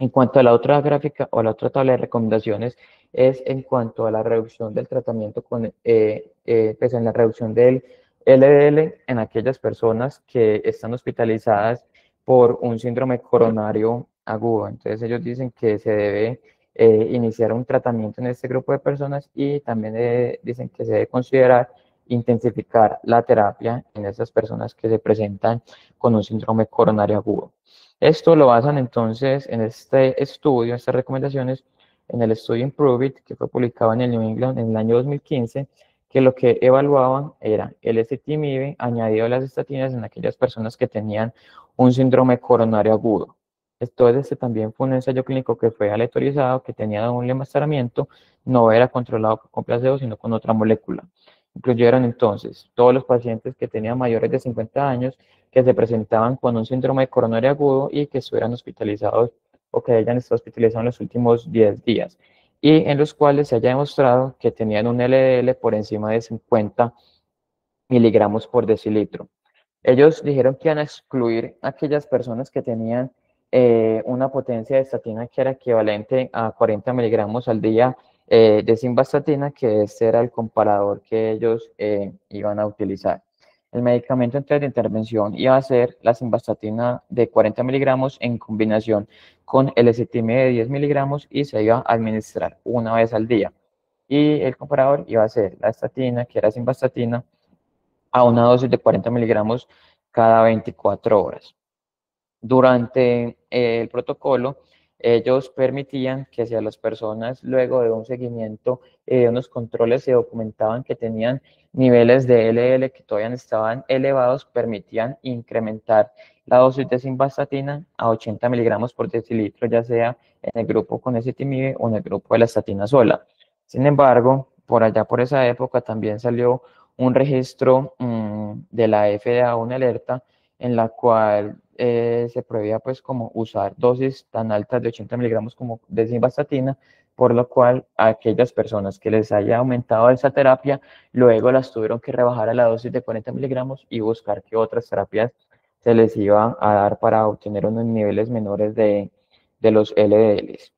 En cuanto a la otra gráfica o la otra tabla de recomendaciones, es en cuanto a la reducción del tratamiento pues en la reducción del LDL en aquellas personas que están hospitalizadas por un síndrome coronario agudo. Entonces ellos dicen que se debe iniciar un tratamiento en este grupo de personas y también dicen que se debe considerar intensificar la terapia en esas personas que se presentan con un síndrome coronario agudo. Esto lo basan entonces en este estudio, estas recomendaciones, en el estudio Improve It, que fue publicado en el New England en el año 2015, que lo que evaluaban era el ezetimibe añadido a las estatinas en aquellas personas que tenían un síndrome coronario agudo. Entonces, este también fue un ensayo clínico que fue aleatorizado, que tenía un enmascaramiento, no era controlado con placebo, sino con otra molécula. Incluyeron entonces todos los pacientes que tenían mayores de 50 años, que se presentaban con un síndrome coronario agudo y que estuvieran hospitalizados o que hayan estado hospitalizados en los últimos 10 días, y en los cuales se haya demostrado que tenían un LDL por encima de 50 miligramos por decilitro. Ellos dijeron que iban a excluir a aquellas personas que tenían una potencia de estatina que era equivalente a 40 miligramos al día de simvastatina, que ese era el comparador que ellos iban a utilizar. El medicamento entonces de intervención iba a ser la simvastatina de 40 miligramos en combinación con el ezetimibe de 10 miligramos y se iba a administrar una vez al día. Y el comparador iba a ser la estatina, que era simvastatina, a una dosis de 40 miligramos cada 24 horas. Durante el protocolo, ellos permitían que si a las personas, luego de un seguimiento, unos controles se documentaban que tenían niveles de LDL que todavía estaban elevados, permitían incrementar la dosis de simvastatina a 80 miligramos por decilitro, ya sea en el grupo con ezetimibe o en el grupo de la estatina sola. Sin embargo, por allá por esa época también salió un registro de la FDA, una alerta en la cual se prohibía pues como usar dosis tan altas de 80 miligramos como de simvastatina, por lo cual a aquellas personas que les haya aumentado esa terapia, luego las tuvieron que rebajar a la dosis de 40 miligramos y buscar qué otras terapias se les iba a dar para obtener unos niveles menores de los LDLs.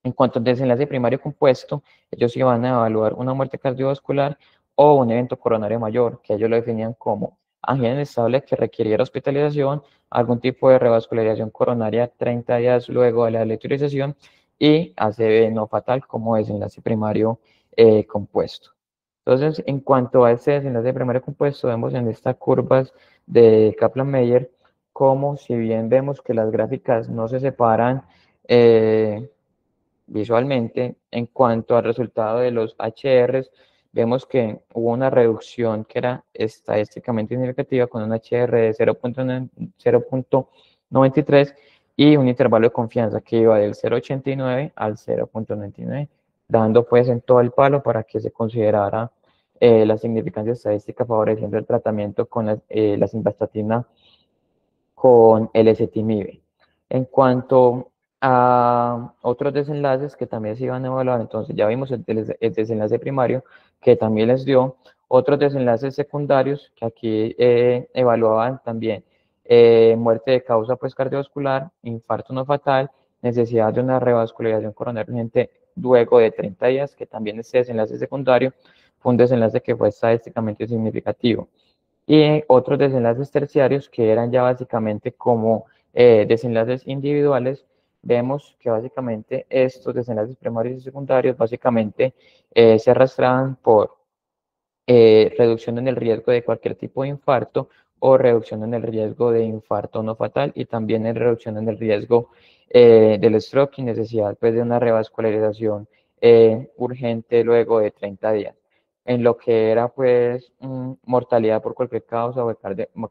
En cuanto al desenlace primario compuesto, ellos iban a evaluar una muerte cardiovascular o un evento coronario mayor, que ellos lo definían como angina inestable que requiriera hospitalización, algún tipo de revascularización coronaria 30 días luego de la aleatorización y ACV no fatal como desenlace primario compuesto. Entonces, en cuanto a este desenlace primario compuesto, vemos en estas curvas de Kaplan-Meier como si bien vemos que las gráficas no se separan visualmente, en cuanto al resultado de los HRs, vemos que hubo una reducción que era estadísticamente significativa con un HR de 0.93 y un intervalo de confianza que iba del 0.89 al 0.99, dando pues en todo el palo para que se considerara la significancia estadística favoreciendo el tratamiento con la simvastatina con el ezetimibe. En cuanto a otros desenlaces que también se iban a evaluar, entonces ya vimos el desenlace primario que también les dio, otros desenlaces secundarios que aquí evaluaban también muerte de causa pues cardiovascular, infarto no fatal, necesidad de una revascularización coronaria urgente luego de 30 días, que también este desenlace secundario fue un desenlace que fue estadísticamente significativo, y otros desenlaces terciarios que eran ya básicamente como desenlaces individuales. Vemos que básicamente estos desenlaces primarios y secundarios básicamente se arrastraban por reducción en el riesgo de cualquier tipo de infarto o reducción en el riesgo de infarto no fatal y también en reducción en el riesgo del stroke y necesidad pues, de una revascularización urgente luego de 30 días. En lo que era pues mortalidad por cualquier causa o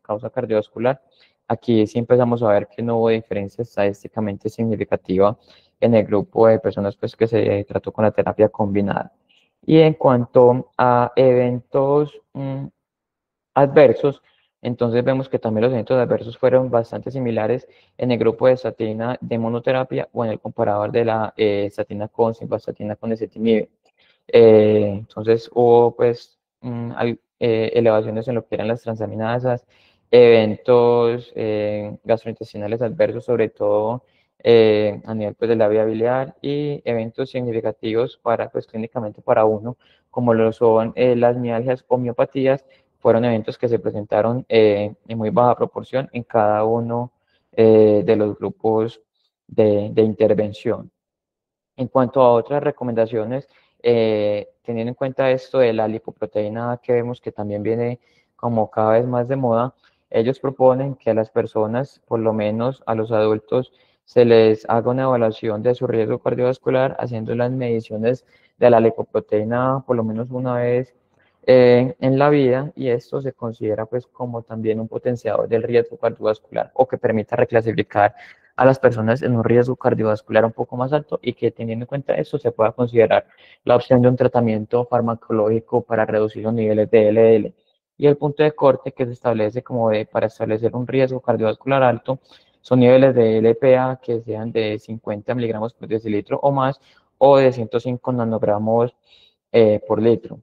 causa cardiovascular, aquí sí empezamos a ver que no hubo diferencia estadísticamente significativa en el grupo de personas pues, que se trató con la terapia combinada. Y en cuanto a eventos adversos, entonces vemos que también los eventos adversos fueron bastante similares en el grupo de estatina de monoterapia o en el comparador de la estatina con simvastatina con ezetimibe. Entonces hubo pues elevaciones en lo que eran las transaminasas, eventos gastrointestinales adversos, sobre todo a nivel pues, de la vía biliar y eventos significativos para pues clínicamente para uno, como lo son las mialgias o miopatías, fueron eventos que se presentaron en muy baja proporción en cada uno de los grupos de intervención. En cuanto a otras recomendaciones, teniendo en cuenta esto de la lipoproteína A, que vemos que también viene como cada vez más de moda, Ellos proponen que a las personas, por lo menos a los adultos, se les haga una evaluación de su riesgo cardiovascular haciendo las mediciones de la lipoproteína por lo menos una vez en la vida, y esto se considera pues como también un potenciador del riesgo cardiovascular, o que permita reclasificar a las personas en un riesgo cardiovascular un poco más alto, y que teniendo en cuenta esto se pueda considerar la opción de un tratamiento farmacológico para reducir los niveles de LDL. Y el punto de corte que se establece como para establecer un riesgo cardiovascular alto son niveles de LPA que sean de 50 miligramos por decilitro o más, o de 105 nanogramos por litro.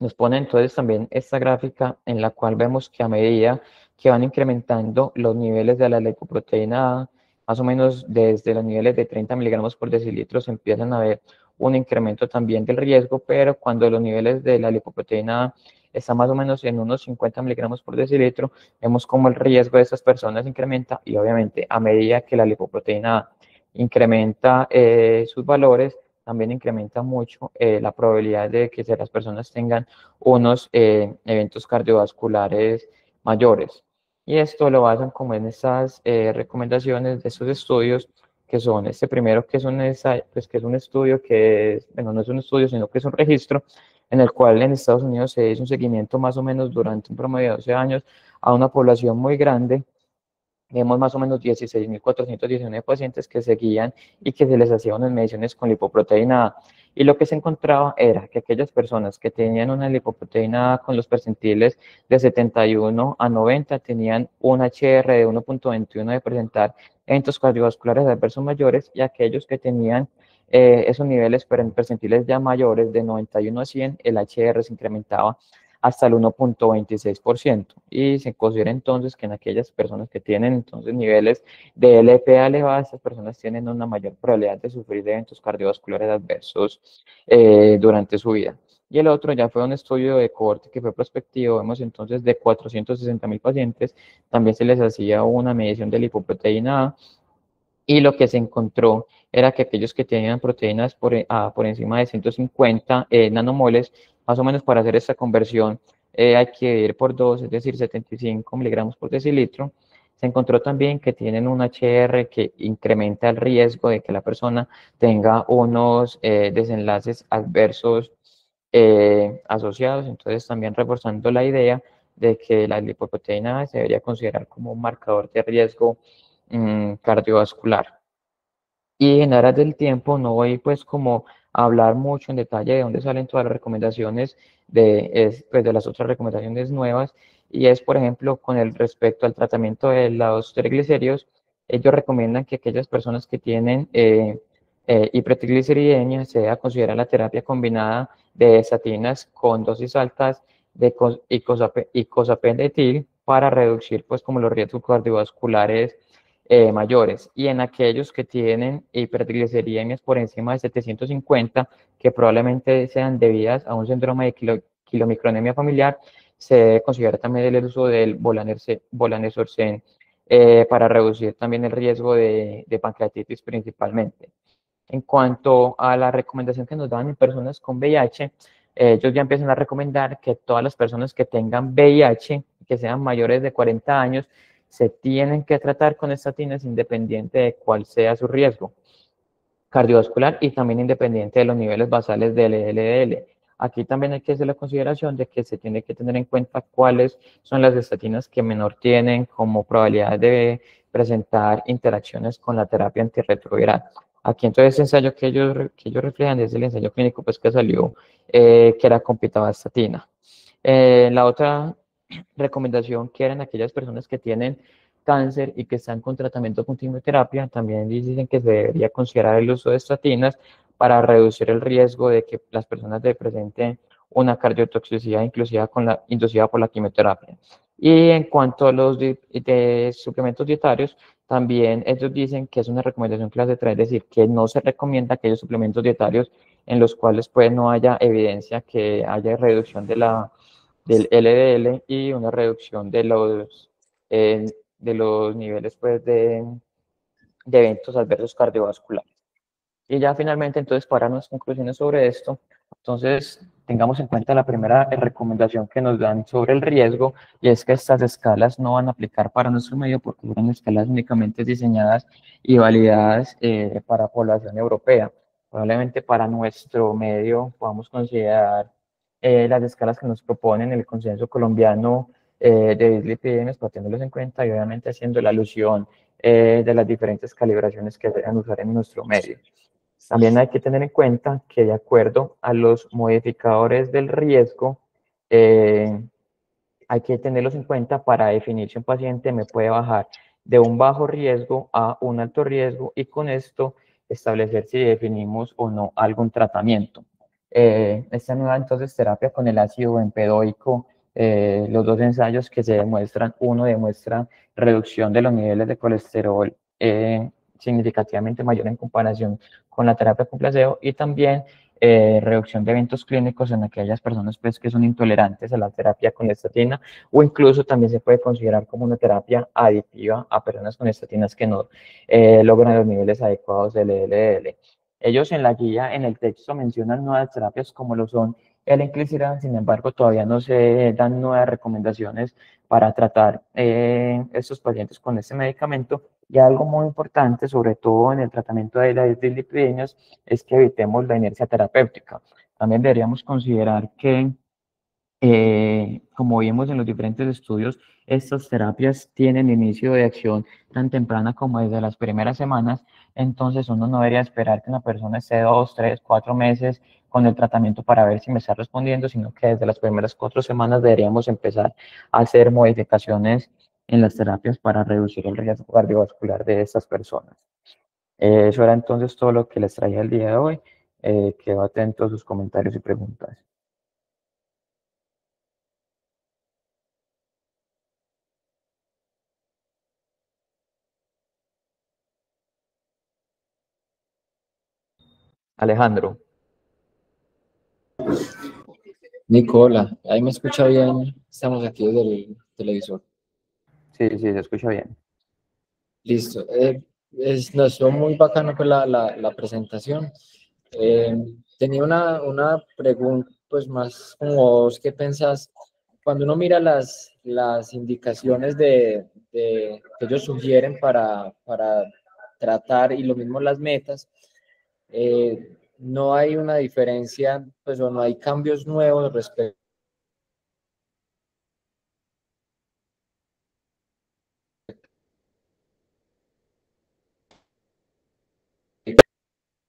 Nos pone entonces también esta gráfica en la cual vemos que a medida que van incrementando los niveles de la lipoproteína A, más o menos desde los niveles de 30 miligramos por decilitro se empiezan a ver un incremento también del riesgo, pero cuando los niveles de la lipoproteína A están más o menos en unos 50 miligramos por decilitro, vemos como el riesgo de estas personas incrementa, y obviamente a medida que la lipoproteína A incrementa sus valores, también incrementa mucho la probabilidad de que las personas tengan unos eventos cardiovasculares mayores. Y esto lo basan como en estas recomendaciones de estos estudios, que son este primero, que es un, pues, que es un estudio que es, bueno, no es un estudio, sino que es un registro en el cual en Estados Unidos se hizo un seguimiento más o menos durante un promedio de 12 años a una población muy grande. Vemos más o menos 16.419 pacientes que seguían y que se les hacían unas mediciones con lipoproteína A. Y lo que se encontraba era que aquellas personas que tenían una lipoproteína A con los percentiles de 71 a 90 tenían un HR de 1.21 de presentar eventos cardiovasculares adversos mayores, y aquellos que tenían esos niveles, pero en percentiles ya mayores de 91 a 100, el HR se incrementaba hasta el 1.26%. Y se considera entonces que en aquellas personas que tienen entonces niveles de LPA elevados, estas personas tienen una mayor probabilidad de sufrir de eventos cardiovasculares adversos durante su vida. Y el otro ya fue un estudio de cohorte que fue prospectivo. Vemos entonces de 460.000 pacientes, también se les hacía una medición de lipoproteína A, y lo que se encontró era que aquellos que tenían proteínas por encima de 150 nanomoles, más o menos para hacer esta conversión, hay que dividir por 2, es decir, 75 miligramos por decilitro. Se encontró también que tienen un HR que incrementa el riesgo de que la persona tenga unos desenlaces adversos asociados. Entonces, también reforzando la idea de que la lipoproteína se debería considerar como un marcador de riesgo cardiovascular. Y en aras del tiempo no voy pues como a hablar mucho en detalle de dónde salen todas las recomendaciones pues, de las otras recomendaciones nuevas, y es por ejemplo con el respecto al tratamiento de los triglicéridos. Ellos recomiendan que aquellas personas que tienen hipertrigliceridemia se deba considerar la terapia combinada de estatinas con dosis altas de icosapendetil para reducir pues como los riesgos cardiovasculares mayores, y en aquellos que tienen hipertrigliceridemias por encima de 750, que probablemente sean debidas a un síndrome de quilomicronemia familiar, se debe considerar también el uso del volanesorsen para reducir también el riesgo de pancreatitis principalmente. En cuanto a la recomendación que nos dan en personas con VIH, ellos ya empiezan a recomendar que todas las personas que tengan VIH, que sean mayores de 40 años, se tienen que tratar con estatinas independiente de cuál sea su riesgo cardiovascular, y también independiente de los niveles basales del LDL. Aquí también hay que hacer la consideración de que se tiene que tener en cuenta cuáles son las estatinas que menor tienen como probabilidad de presentar interacciones con la terapia antirretroviral. Aquí entonces el ensayo que ellos reflejan es el ensayo clínico pues, que salió, que era con pitavastatina. La otra recomendación que eran aquellas personas que tienen cáncer y que están con tratamiento con quimioterapia, también dicen que se debería considerar el uso de estatinas para reducir el riesgo de que las personas presenten una cardiotoxicidad inclusiva inducida por la quimioterapia. Y en cuanto a los de suplementos dietarios, también ellos dicen que es una recomendación clase 3, es decir, que no se recomienda aquellos suplementos dietarios en los cuales pues no haya evidencia que haya reducción del LDL y una reducción eh, de los niveles pues, de eventos adversos cardiovasculares. Y ya finalmente, entonces, para unas conclusiones sobre esto, Entonces, tengamos en cuenta la primera recomendación que nos dan sobre el riesgo, y es que estas escalas no van a aplicar para nuestro medio porque fueron escalas únicamente diseñadas y validadas para población europea. Probablemente para nuestro medio podamos considerar las escalas que nos proponen el consenso colombiano de dislipidemias, para tenerlos en cuenta y obviamente haciendo la alusión de las diferentes calibraciones que deben usar en nuestro medio. También hay que tener en cuenta que de acuerdo a los modificadores del riesgo, eh, hay que tenerlos en cuenta para definir si un paciente me puede bajar de un bajo riesgo a un alto riesgo, y con esto establecer si definimos o no algún tratamiento. Esta nueva entonces terapia con el ácido bempedoico, los dos ensayos que se demuestran, uno demuestra reducción de los niveles de colesterol significativamente mayor en comparación con la terapia con placebo, y también reducción de eventos clínicos en aquellas personas pues, que son intolerantes a la terapia con estatina, o incluso también se puede considerar como una terapia aditiva a personas con estatinas que no logran los niveles adecuados del LDL. Ellos en la guía, en el texto, mencionan nuevas terapias como lo son el inclisiran, sin embargo, todavía no se dan nuevas recomendaciones para tratar estos pacientes con este medicamento. Y algo muy importante, sobre todo en el tratamiento de las dislipidemias, es que evitemos la inercia terapéutica. También deberíamos considerar que como vimos en los diferentes estudios, estas terapias tienen inicio de acción tan temprana como desde las primeras semanas. Entonces uno no debería esperar que una persona esté 2, 3, 4 meses con el tratamiento para ver si me está respondiendo, sino que desde las primeras 4 semanas deberíamos empezar a hacer modificaciones en las terapias para reducir el riesgo cardiovascular de estas personas. Eso era entonces todo lo que les traía el día de hoy. Quedo atento a sus comentarios y preguntas. Alejandro. Nicola, ahí me escucha bien. Estamos aquí desde el televisor. Sí, sí, se escucha bien. Listo. No, estuvo muy bacano pues, la presentación. Eh, Tenía una pregunta, pues más como vos, ¿qué pensás? Cuando uno mira las indicaciones que ellos sugieren para tratar y lo mismo las metas, no hay una diferencia, pues o no hay cambios nuevos respecto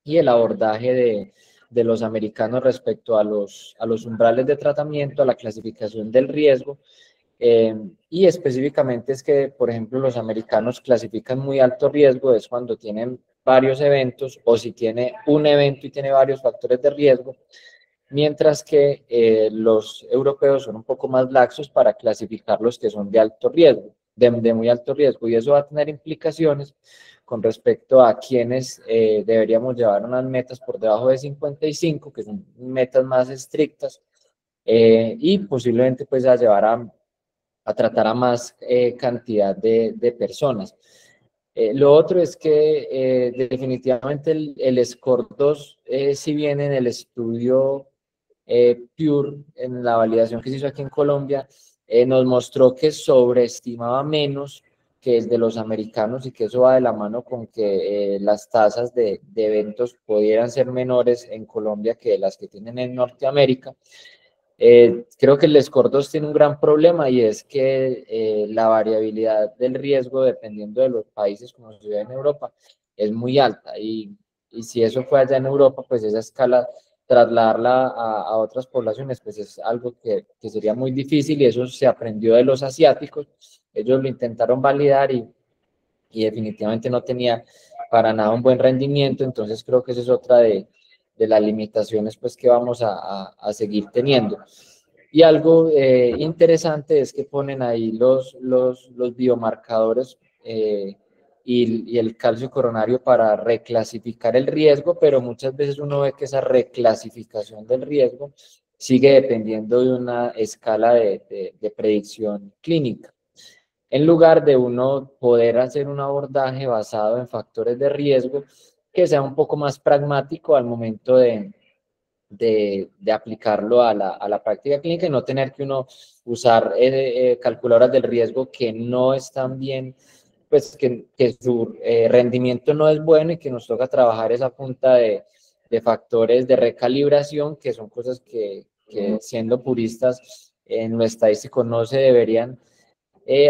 y el abordaje de los americanos respecto a los umbrales de tratamiento, a la clasificación del riesgo. Y específicamente es que, por ejemplo, los americanos clasifican muy alto riesgo, es cuando tienen varios eventos o si tiene un evento y tiene varios factores de riesgo, mientras que los europeos son un poco más laxos para clasificar los que son de alto riesgo, de muy alto riesgo, y eso va a tener implicaciones con respecto a quienes deberíamos llevar unas metas por debajo de 55, que son metas más estrictas, y posiblemente pues a llevar a tratar a más cantidad de personas. Lo otro es que definitivamente el score 2, si bien en el estudio Pure, en la validación que se hizo aquí en Colombia, nos mostró que sobreestimaba menos que el de los americanos y que eso va de la mano con que las tasas de eventos pudieran ser menores en Colombia que las que tienen en Norteamérica. Creo que el score 2 tiene un gran problema y es que la variabilidad del riesgo, dependiendo de los países como se ve en Europa, es muy alta. Y si eso fue allá en Europa, pues esa escala, trasladarla a otras poblaciones, pues es algo que sería muy difícil y eso se aprendió de los asiáticos. Ellos lo intentaron validar y definitivamente no tenía para nada un buen rendimiento. Entonces creo que esa es otra de las limitaciones pues, que vamos a seguir teniendo. Y algo interesante es que ponen ahí los biomarcadores y el calcio coronario para reclasificar el riesgo, pero muchas veces uno ve que esa reclasificación del riesgo sigue dependiendo de una escala de predicción clínica. En lugar de uno poder hacer un abordaje basado en factores de riesgo que sea un poco más pragmático al momento de aplicarlo a la práctica clínica y no tener que uno usar calculadoras del riesgo que no están bien, pues que su rendimiento no es bueno y que nos toca trabajar esa punta de factores de recalibración, que son cosas que siendo puristas en lo estadístico no se deberían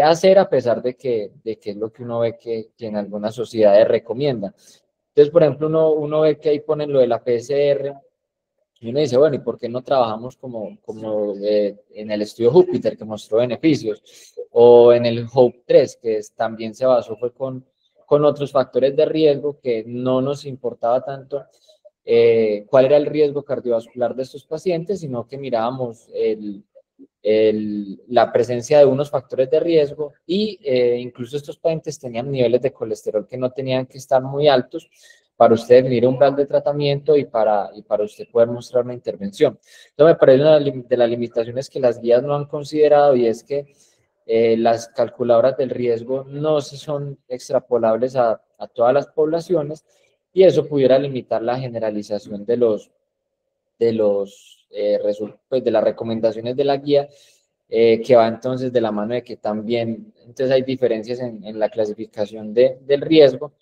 hacer, a pesar de que es lo que uno ve que en algunas sociedades recomiendan. Entonces, por ejemplo, uno ve que ahí ponen lo de la PCR y uno dice, bueno, ¿y por qué no trabajamos como en el estudio Júpiter, que mostró beneficios? O en el HOPE-3, que también se basó fue con otros factores de riesgo que no nos importaba tanto cuál era el riesgo cardiovascular de estos pacientes, sino que mirábamos la presencia de unos factores de riesgo y incluso estos pacientes tenían niveles de colesterol que no tenían que estar muy altos para usted definir un plan de tratamiento y para usted poder mostrar una intervención. Entonces me parece una de las limitaciones que las guías no han considerado, y es que las calculadoras del riesgo no se son extrapolables a todas las poblaciones, y eso pudiera limitar la generalización pues, de las recomendaciones de la guía, que va entonces de la mano de que también entonces hay diferencias en la clasificación del riesgo,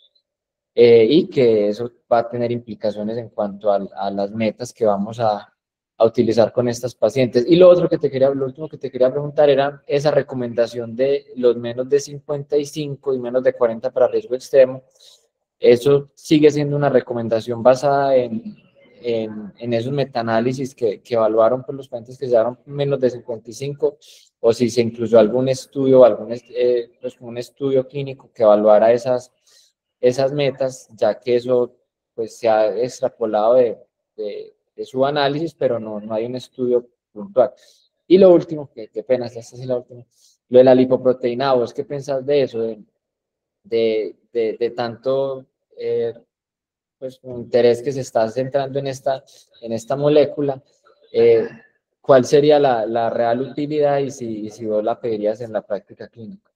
y que eso va a tener implicaciones en cuanto a las metas que vamos a utilizar con estas pacientes. Y lo último que te quería preguntar era esa recomendación de los menos de 55 y menos de 40 para riesgo extremo. Eso sigue siendo una recomendación basada en esos metaanálisis que evaluaron por los pacientes que se daron menos de 55, o si se incluyó algún estudio, pues un estudio clínico que evaluara esas metas, ya que eso pues se ha extrapolado de su análisis, pero no hay un estudio puntual. Y lo último, qué pena, esta es la última, lo de la lipoproteína. ¿Vos qué pensás de eso? De tanto pues, interés que se está centrando en esta molécula, ¿cuál sería la real utilidad y si vos la pedirías en la práctica clínica?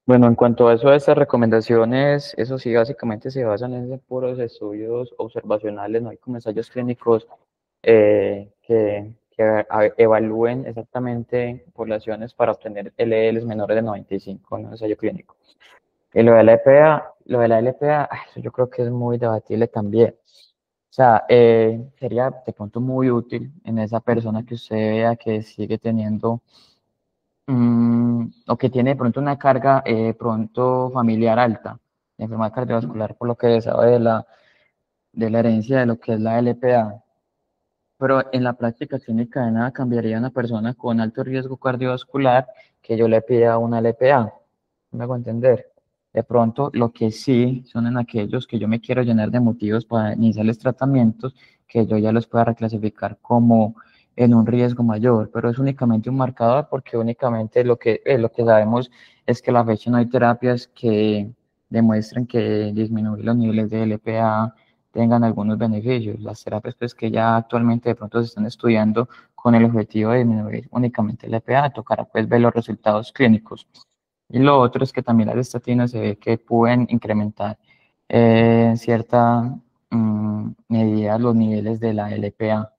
Bueno, en cuanto a eso de estas recomendaciones, eso sí, básicamente se basan en puros estudios observacionales, no hay como ensayos clínicos que evalúen exactamente poblaciones para obtener LDLs menores de 95 en un ensayo clínico. Y lo de la LPA, eso yo creo que es muy debatible también. O sea, sería de pronto muy útil en esa persona que usted vea que sigue teniendo o que tiene de pronto una carga pronto familiar alta, de enfermedad cardiovascular, por lo que sabe de la herencia de lo que es la LPA. Pero en la práctica clínica de nada cambiaría a una persona con alto riesgo cardiovascular que yo le pida una LPA. ¿Me hago entender? De pronto, lo que sí son en aquellos que yo me quiero llenar de motivos para iniciarles tratamientos, que yo ya los pueda reclasificar como en un riesgo mayor, pero es únicamente un marcador porque únicamente lo que sabemos es que a la fecha no hay terapias que demuestren que disminuir los niveles de LPA tengan algunos beneficios. Las terapias pues, que ya actualmente de pronto se están estudiando con el objetivo de disminuir únicamente el EPA, tocará pues ver los resultados clínicos. Y lo otro es que también las estatinas se ve que pueden incrementar en cierta medida los niveles de la LPA.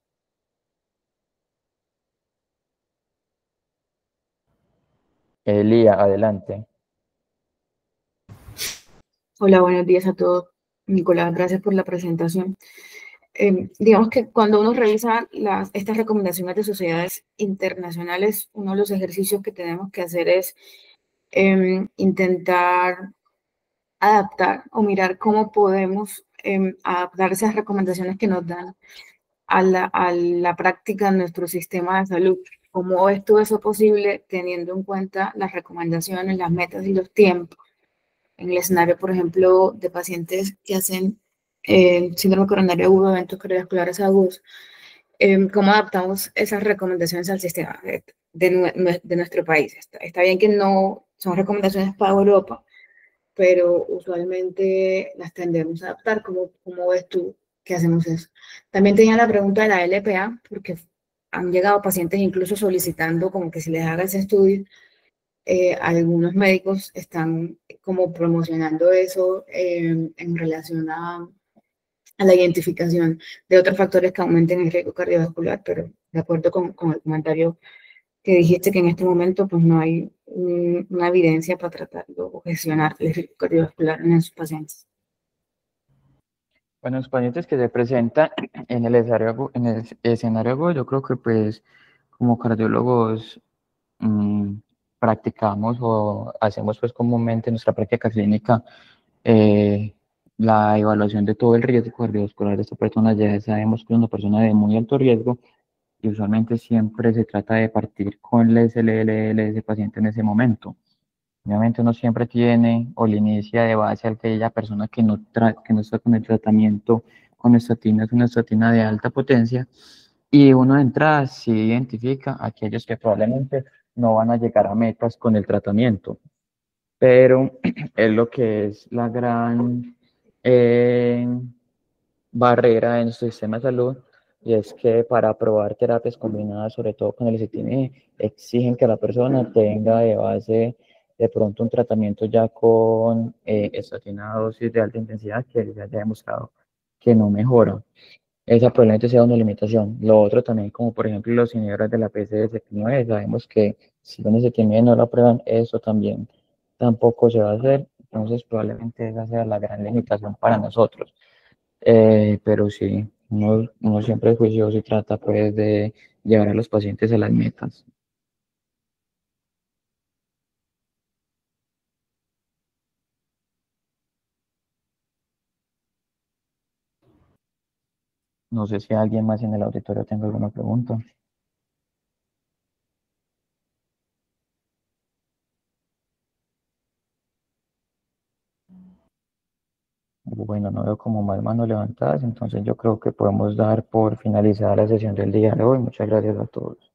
Elía, adelante. Hola, buenos días a todos. Nicolás, gracias por la presentación. Digamos que cuando uno revisa estas recomendaciones de sociedades internacionales, uno de los ejercicios que tenemos que hacer es intentar adaptar o mirar cómo podemos adaptar esas recomendaciones que nos dan a la práctica de nuestro sistema de salud. ¿Cómo es todo eso posible teniendo en cuenta las recomendaciones, las metas y los tiempos? En el escenario, por ejemplo, de pacientes que hacen síndrome coronario agudo, eventos cardiovasculares agudos, ¿cómo adaptamos esas recomendaciones al sistema de nuestro país? Está bien que no son recomendaciones para Europa, pero usualmente las tendemos a adaptar. ¿Cómo ves tú que hacemos eso? También tenía la pregunta de la LPA, porque han llegado pacientes incluso solicitando como que se les haga ese estudio. Algunos médicos están como promocionando eso en relación a la identificación de otros factores que aumenten el riesgo cardiovascular, pero de acuerdo con el comentario que dijiste que en este momento pues no hay una evidencia para tratarlo o gestionar el riesgo cardiovascular en esos pacientes. Bueno, los pacientes que se presentan en el escenario agudo, yo creo que pues como cardiólogos mmm, practicamos o hacemos pues comúnmente en nuestra práctica clínica eh, la evaluación de todo el riesgo cardiovascular de esta persona. Ya sabemos que es una persona de muy alto riesgo y usualmente siempre se trata de partir con el SLL de ese paciente en ese momento. Obviamente uno siempre tiene o le inicia de base a aquella persona que no está con el tratamiento con estatina, es una estatina de alta potencia, y uno de entrada sí identifica a aquellos que probablemente no van a llegar a metas con el tratamiento, pero es lo que es la gran eh, barrera en nuestro sistema de salud, y es que para aprobar terapias combinadas, sobre todo con el ICTINI, exigen que la persona tenga de base de pronto un tratamiento ya con estatina dosis de alta intensidad que ya haya demostrado que no mejora. Esa probablemente sea una limitación. Lo otro también, como por ejemplo los inhibidores de la PCSK9, sabemos que si con ese no lo aprueban, eso también tampoco se va a hacer. Entonces probablemente esa sea la gran limitación para nosotros. Pero sí, uno siempre es juicioso y trata pues de llevar a los pacientes a las metas. No sé si alguien más en el auditorio tenga alguna pregunta. Bueno, no veo como más manos levantadas, entonces yo creo que podemos dar por finalizada la sesión del día de hoy. Muchas gracias a todos.